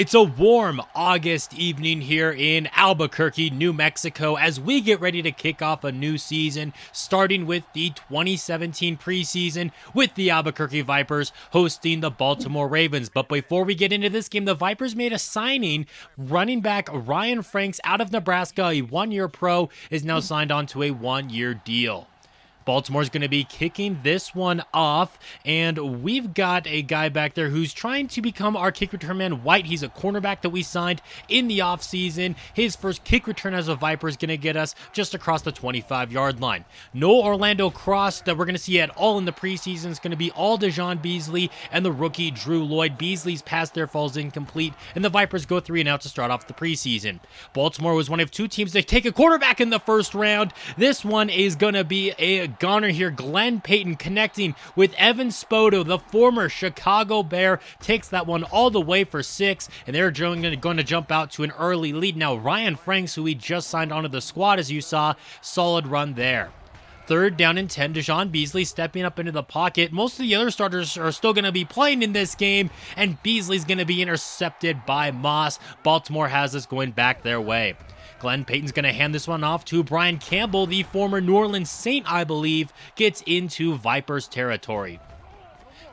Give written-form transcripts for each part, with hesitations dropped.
It's a warm August evening here in Albuquerque, New Mexico, as we get ready to kick off a new season, starting with the 2017 preseason with the Albuquerque Vipers hosting the Baltimore Ravens. But before we get into this game, the Vipers made a signing. Running back Ryan Franks out of Nebraska, a one-year pro, is now signed on to a one-year deal. Baltimore's going to be kicking this one off, and we've got a guy back there who's trying to become our kick return man, White. He's a cornerback that we signed in the offseason. His first kick return as a Viper is going to get us just across the 25-yard line. No Orlando Cross that we're going to see at all in the preseason. It's going to be all DeJon Beasley and the rookie Drew Lloyd. Beasley's pass there falls incomplete, and the Vipers go 3-and-out to start off the preseason. Baltimore was one of two teams to take a quarterback in the first round. This one is going to be a goner here. Glenn Payton connecting with Evan Spoto, the former Chicago Bear, takes that one all the way for 6, and they're going to jump out to an early lead. Now Ryan Franks, who we just signed onto the squad, as you saw, solid run there. 3rd down and 10, DeJon Beasley stepping up into the pocket. Most of the other starters are still going to be playing in this game, and Beasley's going to be intercepted by Moss. Baltimore has this going back their way. Glenn Payton's going to hand this one off to Brian Campbell, the former New Orleans Saint, I believe, gets into Vipers territory.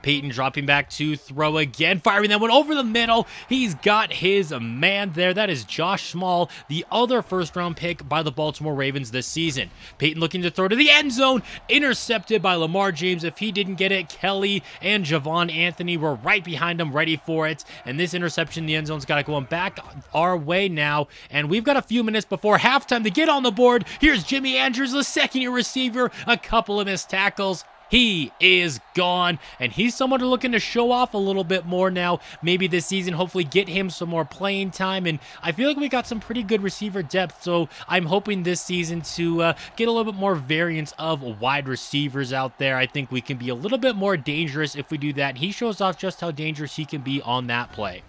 Payton dropping back to throw again, firing that one over the middle. He's got his man there. That is Josh Small, the other first-round pick by the Baltimore Ravens this season. Payton looking to throw to the end zone, intercepted by Lamar James. If he didn't get it, Kelly and Javon Anthony were right behind him, ready for it. And this interception in the end zone's got to go back our way now. And we've got a few minutes before halftime to get on the board. Here's Jimmy Andrews, the second-year receiver, a couple of missed tackles. He is gone, and he's someone looking to show off a little bit more now, maybe this season, hopefully get him some more playing time, and I feel like we got some pretty good receiver depth, so I'm hoping this season to get a little bit more variance of wide receivers out there. I think we can be a little bit more dangerous if we do that. He shows off just how dangerous he can be on that play.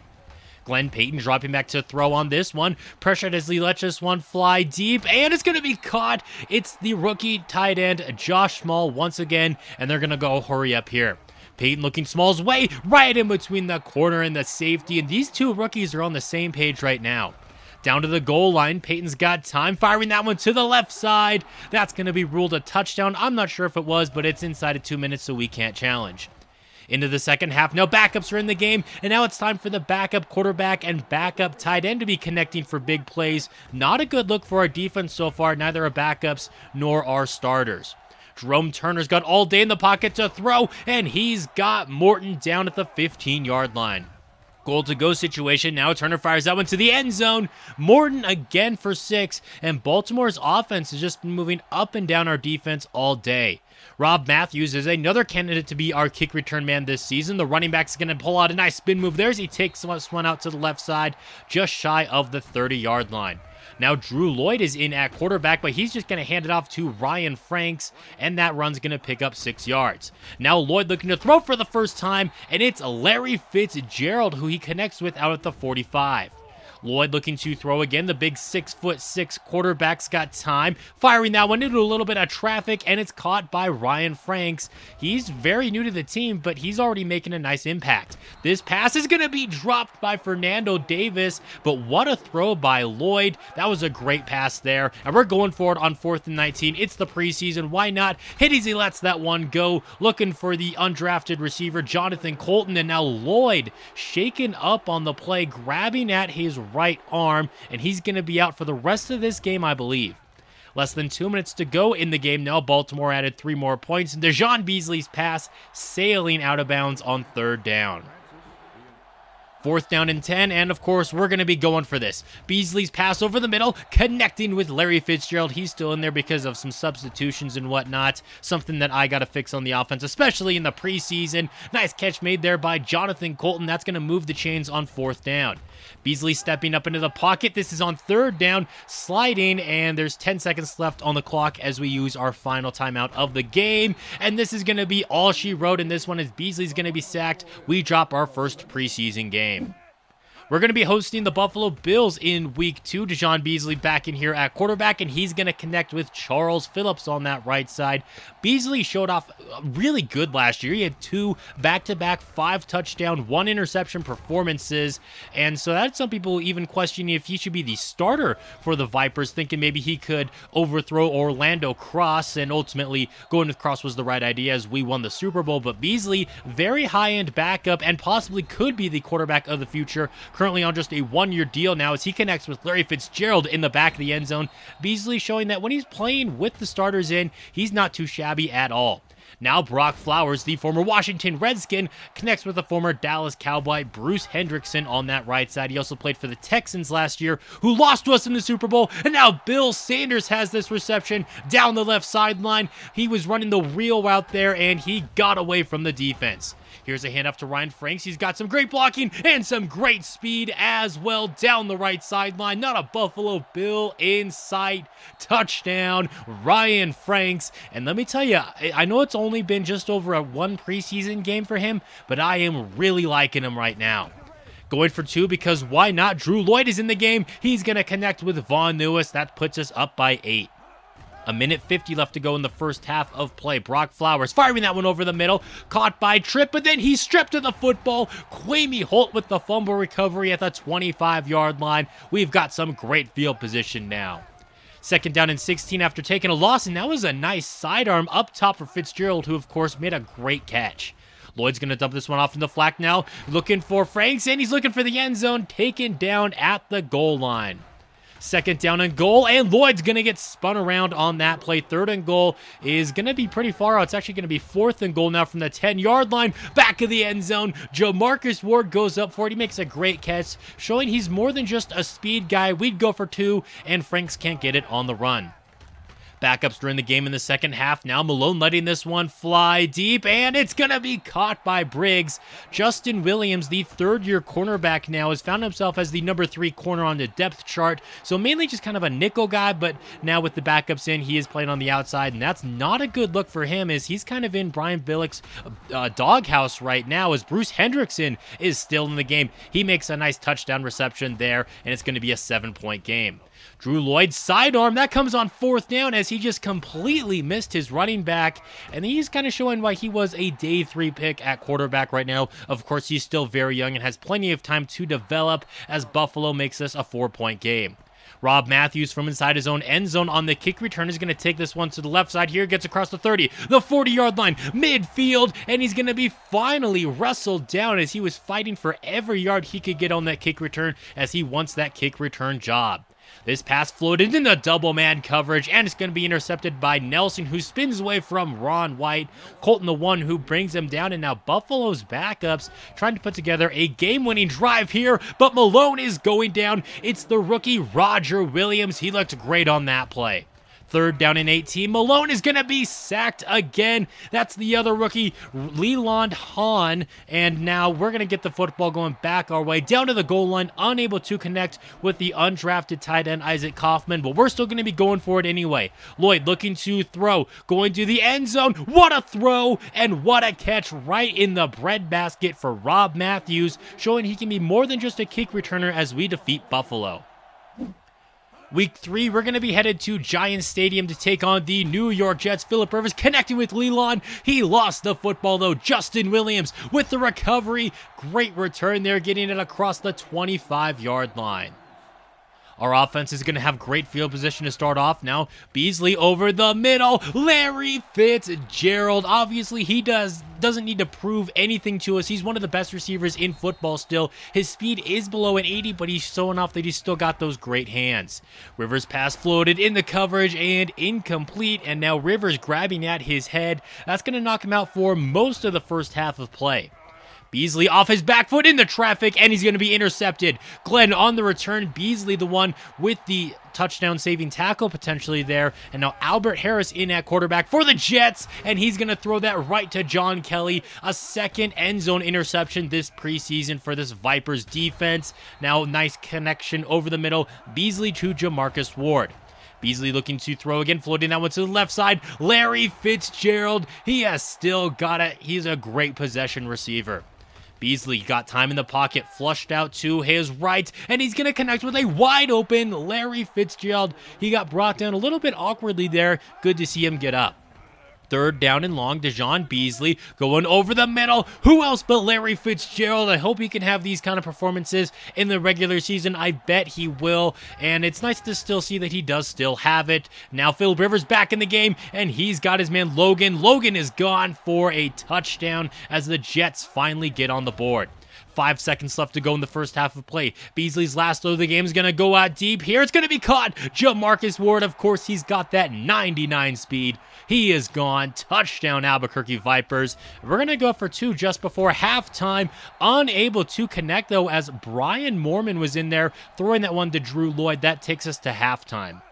Glenn Payton dropping back to throw on this one. Pressured as he lets this one fly deep, and it's going to be caught. It's the rookie tight end, Josh Small, once again, and they're going to go hurry up here. Payton looking Small's way, right in between the corner and the safety, and these two rookies are on the same page right now. Down to the goal line, Payton's got time, firing that one to the left side. That's going to be ruled a touchdown. I'm not sure if it was, but it's inside of 2 minutes, so we can't challenge. Into the second half. Now backups are in the game, and now it's time for the backup quarterback and backup tight end to be connecting for big plays. Not a good look for our defense so far, neither our backups nor our starters. Jerome Turner's got all day in the pocket to throw, and he's got Morton down at the 15-yard line. Goal-to-go situation. Now Turner fires that one to the end zone. Morton again for 6, and Baltimore's offense has just been moving up and down our defense all day. Rob Matthews is another candidate to be our kick return man this season. The running back's going to pull out a nice spin move there as he takes this one out to the left side, just shy of the 30-yard line. Now Drew Lloyd is in at quarterback, but he's just going to hand it off to Ryan Franks, and that run's going to pick up 6 yards. Now Lloyd looking to throw for the first time, and it's Larry Fitzgerald who he connects with out at the 45. Lloyd looking to throw again. The big 6'6" quarterback's got time. Firing that one into a little bit of traffic, and it's caught by Ryan Franks. He's very new to the team, but he's already making a nice impact. This pass is going to be dropped by Fernando Davis, but what a throw by Lloyd. That was a great pass there, and we're going for it on 4th and 19. It's the preseason. Why not? Hiddiesy lets that one go, looking for the undrafted receiver, Jonathan Colton, and now Lloyd shaken up on the play, grabbing at his right arm, and he's going to be out for the rest of this game, I believe. Less than 2 minutes to go in the game now. Baltimore added 3 more points, and DeJon Beasley's pass sailing out of bounds on 3rd down. 4th down and 10, and of course, we're going to be going for this. Beasley's pass over the middle, connecting with Larry Fitzgerald. He's still in there because of some substitutions and whatnot. Something that I got to fix on the offense, especially in the preseason. Nice catch made there by Jonathan Colton. That's going to move the chains on 4th down. Beasley stepping up into the pocket. This is on 3rd down, sliding, and there's 10 seconds left on the clock as we use our final timeout of the game. And this is going to be all she wrote in this one, as Beasley's going to be sacked. We drop our first preseason game. We're going to be hosting the Buffalo Bills in Week 2. Dejon Beasley back in here at quarterback, and he's going to connect with Charles Phillips on that right side. Beasley showed off really good last year. He had 2 back-to-back 5-touchdown, 1-interception performances, and so that's some people even questioning if he should be the starter for the Vipers, thinking maybe he could overthrow Orlando Cross, and ultimately going with Cross was the right idea as we won the Super Bowl. But Beasley, very high-end backup and possibly could be the quarterback of the future, currently on just a 1-year deal now as he connects with Larry Fitzgerald in the back of the end zone. Beasley showing that when he's playing with the starters in, he's not too shabby at all. Now Brock Flowers, the former Washington Redskin, connects with the former Dallas Cowboy Bruce Hendrickson on that right side. He also played for the Texans last year, who lost to us in the Super Bowl, and now Bill Sanders has this reception down the left sideline. He was running the wheel route there, and he got away from the defense. Here's a handoff to Ryan Franks. He's got some great blocking and some great speed as well down the right sideline. Not a Buffalo Bill in sight. Touchdown, Ryan Franks. And let me tell you, I know it's only been just over one preseason game for him, but I am really liking him right now. Going for 2 because why not? Drew Lloyd is in the game. He's going to connect with Vaughn Lewis. That puts us up by 8. 1:50 left to go in the first half of play. Brock Flowers firing that one over the middle. Caught by Tripp, but then he's stripped of the football. Quamey Holt with the fumble recovery at the 25-yard line. We've got some great field position now. 2nd down and 16 after taking a loss, and that was a nice sidearm up top for Fitzgerald, who, of course, made a great catch. Lloyd's going to dump this one off in the flat now. Looking for Franks, and he's looking for the end zone. Taken down at the goal line. 2nd down and goal, and Lloyd's going to get spun around on that play. 3rd and goal is going to be pretty far out. It's actually going to be 4th and goal now from the 10-yard line, back of the end zone. Jamarcus Ward goes up for it. He makes a great catch, showing he's more than just a speed guy. We'd go for 2, and Franks can't get it on the run. Backups during the game in the second half. Now Malone letting this one fly deep, and it's going to be caught by Briggs. Justin Williams, the 3rd-year cornerback now, has found himself as the number 3 corner on the depth chart. So mainly just kind of a nickel guy, but now with the backups in, he is playing on the outside, and that's not a good look for him as he's kind of in Brian Billick's doghouse right now as Bruce Hendrickson is still in the game. He makes a nice touchdown reception there, and it's going to be a 7-point game. Drew Lloyd's sidearm, that comes on 4th down as he just completely missed his running back, and he's kind of showing why he was a day 3 pick at quarterback right now. Of course, he's still very young and has plenty of time to develop as Buffalo makes this a 4-point game. Rob Matthews from inside his own end zone on the kick return is going to take this one to the left side here, gets across the 30, the 40-yard line, midfield, and he's going to be finally wrestled down as he was fighting for every yard he could get on that kick return as he wants that kick return job. This pass floated into double man coverage, and it's going to be intercepted by Nelson, who spins away from Ron White. Colton the one who brings him down, and now Buffalo's backups trying to put together a game-winning drive here, but Malone is going down. It's the rookie Roger Williams. He looked great on that play. 3rd down and 18. Malone is going to be sacked again. That's the other rookie, Leland Hahn. And now we're going to get the football going back our way down to the goal line, unable to connect with the undrafted tight end Isaac Kaufman, but we're still going to be going for it anyway. Lloyd looking to throw, going to the end zone. What a throw and what a catch right in the breadbasket for Rob Matthews, showing he can be more than just a kick returner as we defeat Buffalo. Week 3, we're going to be headed to Giants Stadium to take on the New York Jets. Phillip Rivers connecting with Leland. He lost the football, though. Justin Williams with the recovery. Great return there, getting it across the 25-yard line. Our offense is going to have great field position to start off. Now, Beasley over the middle. Larry Fitzgerald. Obviously, he doesn't need to prove anything to us. He's one of the best receivers in football still. His speed is below an 80, but he's so enough that he's still got those great hands. Rivers pass floated in the coverage and incomplete, and now Rivers grabbing at his head. That's going to knock him out for most of the first half of play. Beasley off his back foot in the traffic, and he's going to be intercepted. Glenn on the return. Beasley the one with the touchdown-saving tackle potentially there. And now Albert Harris in at quarterback for the Jets, and he's going to throw that right to John Kelly. A 2nd end zone interception this preseason for this Vipers defense. Now nice connection over the middle. Beasley to Jamarcus Ward. Beasley looking to throw again, floating that one to the left side. Larry Fitzgerald, he has still got it. He's a great possession receiver. Beasley got time in the pocket, flushed out to his right, and he's going to connect with a wide open Larry Fitzgerald. He got brought down a little bit awkwardly there. Good to see him get up. Third down and long, Dejon Beasley going over the middle. Who else but Larry Fitzgerald? I hope he can have these kind of performances in the regular season. I bet he will, and it's nice to still see that he does still have it. Now Phil Rivers back in the game, and he's got his man Logan. Logan is gone for a touchdown as the Jets finally get on the board. 5 seconds left to go in the first half of play. Beasley's last throw of the game is going to go out deep. Here it's going to be caught. Jamarcus Ward, of course, he's got that 99 speed. He is gone. Touchdown, Albuquerque Vipers. We're going to go for 2 just before halftime. Unable to connect, though, as Brian Mormon was in there throwing that one to Drew Lloyd. That takes us to halftime.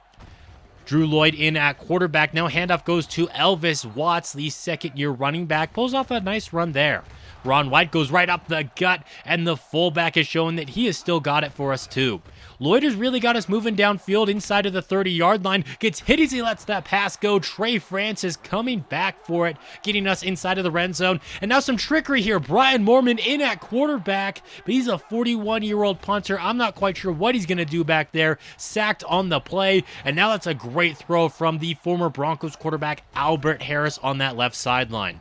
Drew Lloyd in at quarterback. Now handoff goes to Elvis Watts, the second-year running back. Pulls off a nice run there. Ron White goes right up the gut, and the fullback is showing that he has still got it for us too. Lloyd has really got us moving downfield inside of the 30-yard line. Gets hit as he lets that pass go. Trey Francis coming back for it, getting us inside of the red zone. And now some trickery here. Brian Mormon in at quarterback, but he's a 41-year-old punter. I'm not quite sure what he's going to do back there. Sacked on the play, and now that's a great throw from the former Broncos quarterback Albert Harris on that left sideline.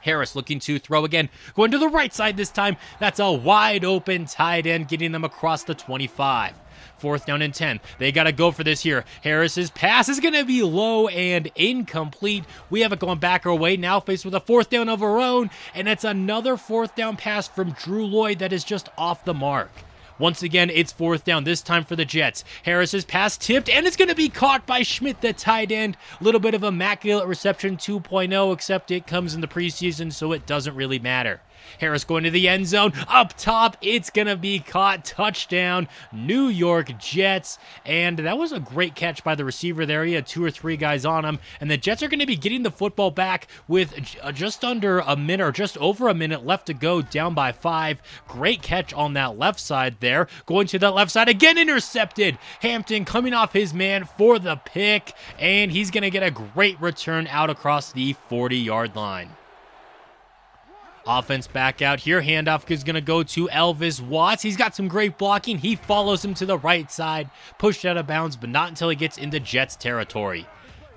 Harris looking to throw again, going to the right side this time. That's a wide open tight end, getting them across the 25. 4th down and 10. They got to go for this here. Harris's pass is going to be low and incomplete. We have it going back our way, now faced with a 4th down of our own, and it's another 4th down pass from Drew Lloyd that is just off the mark. Once again, it's 4th down, this time for the Jets. Harris's pass tipped, and it's going to be caught by Schmidt, the tight end. A little bit of immaculate reception 2.0, except it comes in the preseason, so it doesn't really matter. Harris going to the end zone. Up top, it's going to be caught. Touchdown, New York Jets. And that was a great catch by the receiver there. He had 2 or 3 guys on him. And the Jets are going to be getting the football back with just under a minute, or just over a minute left to go, down by 5. Great catch on that left side there. Going to that left side, again intercepted. Hampton coming off his man for the pick. And he's going to get a great return out across the 40-yard line. Offense back out here. Handoff is going to go to Elvis Watts. He's got some great blocking. He follows him to the right side. Pushed out of bounds, but not until he gets into Jets territory.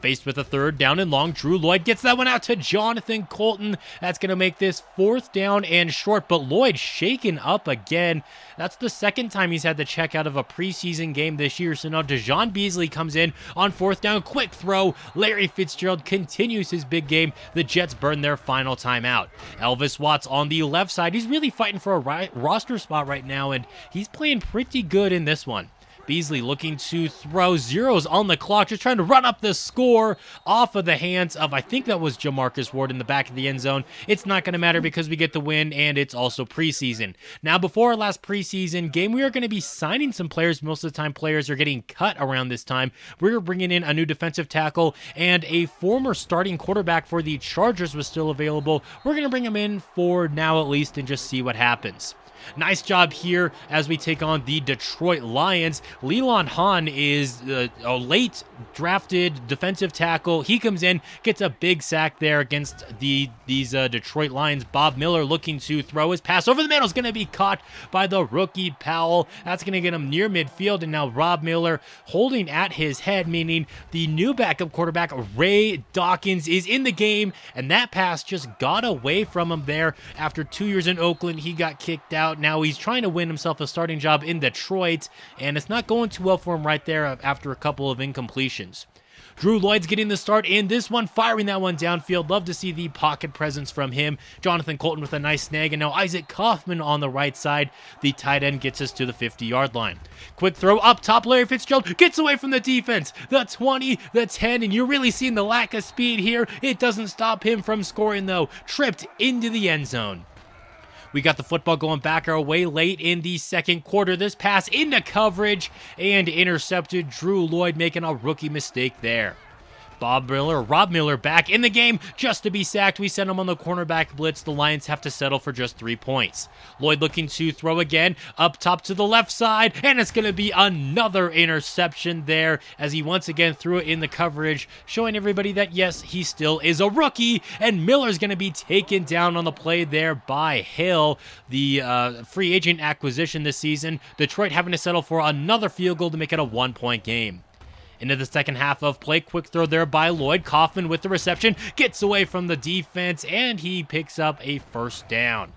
Faced with a 3rd down and long, Drew Lloyd gets that one out to Jonathan Colton. That's going to make this 4th down and short, but Lloyd shaken up again. That's the 2nd time he's had to check out of a preseason game this year. So now Dejon Beasley comes in on 4th down. Quick throw. Larry Fitzgerald continues his big game. The Jets burn their final timeout. Elvis Watts on the left side. He's really fighting for a roster spot right now, and he's playing pretty good in this one. Beasley looking to throw, zeros on the clock, just trying to run up the score off of the hands of, I think that was Jamarcus Ward in the back of the end zone. It's not going to matter because we get the win, and it's also preseason. Now, before our last preseason game, we are going to be signing some players. Most of the time, players are getting cut around this time. We're bringing in a new defensive tackle, and a former starting quarterback for the Chargers was still available. We're going to bring him in for now at least and just see what happens. Nice job here as we take on the Detroit Lions. Leland Hahn is a late drafted defensive tackle. He comes in, gets a big sack there against these Detroit Lions. Bob Miller looking to throw his pass over the middle is going to be caught by the rookie Powell. That's going to get him near midfield, and now Rob Miller holding at his head, meaning the new backup quarterback Ray Dawkins is in the game, and that pass just got away from him there. After 2 years in Oakland, he got kicked out. Now he's trying to win himself a starting job in Detroit, and it's not going too well for him right there after a couple of incompletions. Drew Lloyd's getting the start in this one, firing that one downfield. Love to see the pocket presence from him. Jonathan Colton with a nice snag, and now Isaac Kaufman on the right side. The tight end gets us to the 50-yard line. Quick throw up top. Larry Fitzgerald gets away from the defense. The 20, the 10, and you're really seeing the lack of speed here. It doesn't stop him from scoring, though. Tripped into the end zone. We got the football going back our way late in the second quarter. This pass into coverage and intercepted. Drew Lloyd making a rookie mistake there. Rob Miller back in the game just to be sacked. We send him on the cornerback blitz. The Lions have to settle for just 3 points. Lloyd looking to throw again up top to the left side, and it's going to be another interception there as he once again threw it in the coverage, showing everybody that yes, he still is a rookie, and Miller's going to be taken down on the play there by Hill, the free agent acquisition this season. Detroit having to settle for another field goal to make it a 1-point game. Into the second half of play, quick throw there by Lloyd. Kaufman with the reception, gets away from the defense, and he picks up a first down.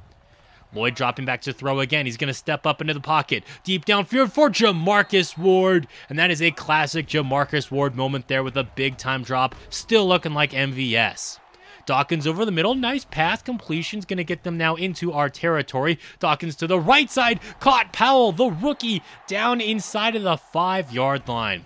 Lloyd dropping back to throw again. He's going to step up into the pocket. Deep downfield for Jamarcus Ward. And that is a classic Jamarcus Ward moment there with a big-time drop. Still looking like MVS. Dawkins over the middle. Nice pass. Completion's going to get them now into our territory. Dawkins to the right side. Caught Powell, the rookie, down inside of the 5-yard line.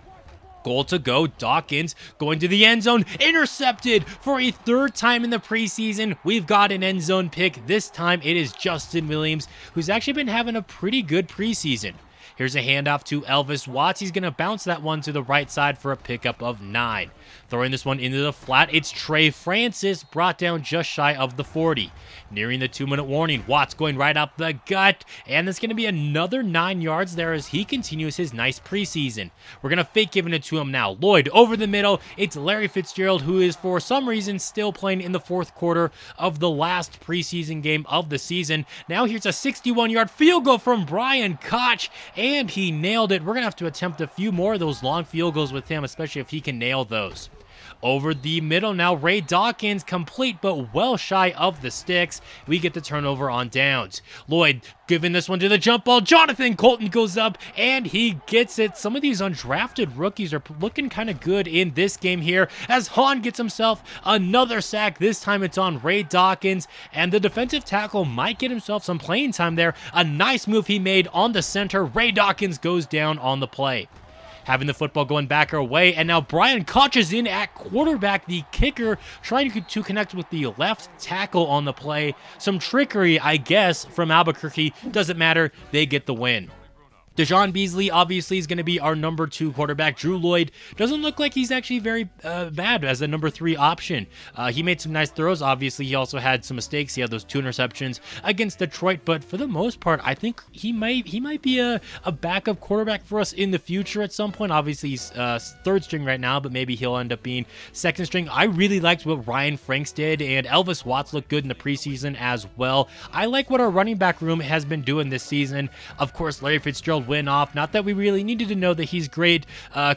Goal to go. Dawkins going to the end zone. Intercepted for a 3rd time in the preseason. We've got an end zone pick. This time it is Justin Williams, who's actually been having a pretty good preseason. Here's a handoff to Elvis Watts. He's going to bounce that one to the right side for a pickup of 9. Throwing this one into the flat, it's Trey Francis, brought down just shy of the 40. Nearing the 2-minute warning, Watts going right up the gut, and it's going to be another 9 yards there as he continues his nice preseason. We're going to fake giving it to him now. Lloyd over the middle, it's Larry Fitzgerald, who is for some reason still playing in the 4th quarter of the last preseason game of the season. Now here's a 61-yard field goal from Brian Koch, and he nailed it. We're going to have to attempt a few more of those long field goals with him, especially if he can nail those. Over the middle now, Ray Dawkins, complete but well shy of the sticks. We get the turnover on downs. Lloyd giving this one to the jump ball. Jonathan Colton goes up, and he gets it. Some of these undrafted rookies are looking kind of good in this game here as Hahn gets himself another sack. This time it's on Ray Dawkins, and the defensive tackle might get himself some playing time there. A nice move he made on the center. Ray Dawkins goes down on the play. Having the football going back our way, and now Brian Koch is in at quarterback, the kicker, trying to connect with the left tackle on the play. Some trickery, I guess, from Albuquerque. Doesn't matter. They get the win. Dejon Beasley obviously is going to be our number 2 quarterback. Drew Lloyd doesn't look like he's actually very bad as a number 3 option. He made some nice throws. Obviously, he also had some mistakes. He had those 2 interceptions against Detroit, but for the most part, I think he might be a backup quarterback for us in the future at some point. Obviously, he's 3rd string right now, but maybe he'll end up being 2nd string. I really liked what Ryan Franks did, and Elvis Watts looked good in the preseason as well. I like what our running back room has been doing this season. Of course, Larry Fitzgerald win off. Not that we really needed to know that he's great.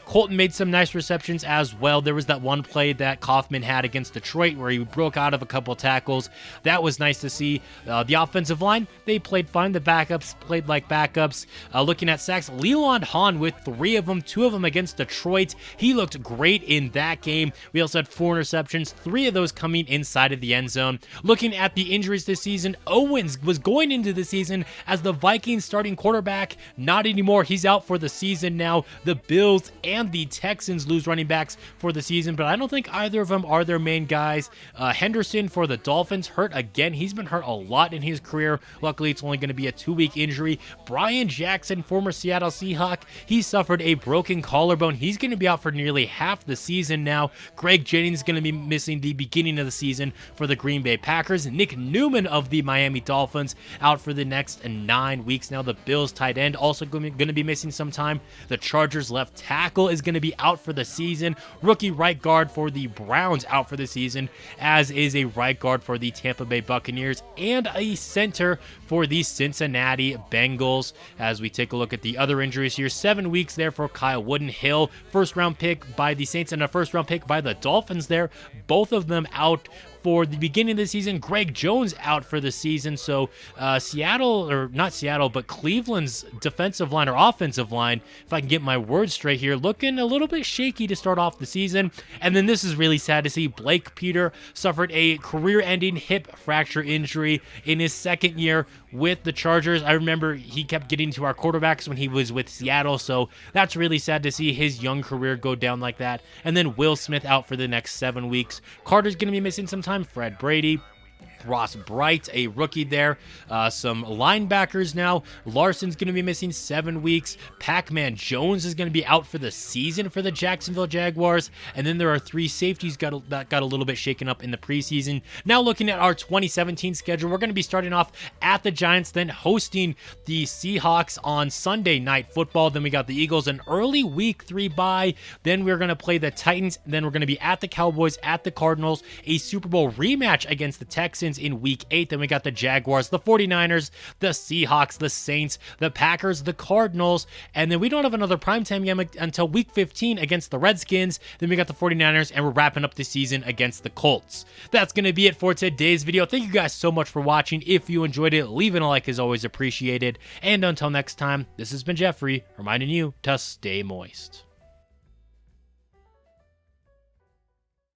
Colton made some nice receptions as well. There was that one play that Kaufman had against Detroit where he broke out of a couple tackles. That was nice to see. The offensive line, they played fine. The backups played like backups. Looking at sacks, Leland Hahn with 3 of them, 2 of them against Detroit. He looked great in that game. We also had 4 interceptions, 3 of those coming inside of the end zone. Looking at the injuries this season, Owens was going into the season as the Vikings starting quarterback. Not anymore. He's out for the season now. The Bills and the Texans lose running backs for the season, but I don't think either of them are their main guys. Henderson for the Dolphins hurt again. He's been hurt a lot in his career. Luckily, it's only going to be a 2-week injury. Brian Jackson, former Seattle Seahawk, he suffered a broken collarbone. He's going to be out for nearly half the season now. Greg Jennings is going to be missing the beginning of the season for the Green Bay Packers. Nick Newman of the Miami Dolphins out for the next 9 weeks now. The Bills tight end also going to be missing some time. The Chargers left tackle is going to be out for the season. Rookie right guard for the Browns out for the season, as is a right guard for the Tampa Bay Buccaneers and a center for the Cincinnati Bengals. As we take a look at the other injuries here, 7 weeks there for Kyle Wooden-Hill, first-round pick by the Saints and a first-round pick by the Dolphins there. Both of them out for the beginning of the season. Greg Jones out for the season. So Cleveland's defensive line or offensive line, if I can get my words straight here, looking a little bit shaky to start off the season. And then this is really sad to see. Blake Peter suffered a career-ending hip fracture injury in his 2nd year with the Chargers. I remember he kept getting to our quarterbacks when he was with Seattle, so that's really sad to see his young career go down like that. And then Will Smith out for the next 7 weeks. Carter's going to be missing some time. Fred Brady Ross Bright, a rookie there. Some linebackers now. Larson's going to be missing 7 weeks. Pac-Man Jones is going to be out for the season for the Jacksonville Jaguars. And then there are 3 safeties that got a little bit shaken up in the preseason. Now looking at our 2017 schedule, we're going to be starting off at the Giants, then hosting the Seahawks on Sunday Night Football. Then we got the Eagles, an early week 3 bye. Then we're going to play the Titans. Then we're going to be at the Cowboys, at the Cardinals, a Super Bowl rematch against the Texans in week 8. Then we got the Jaguars, the 49ers, the Seahawks, the Saints, the Packers, the Cardinals, and then we don't have another primetime game until week 15 against the Redskins. Then we got the 49ers, and we're wrapping up the season against the Colts. That's going to be it for today's video. Thank you guys so much for watching. If you enjoyed it, leaving a like is always appreciated. And until next time, this has been Jeffrey, reminding you to stay moist.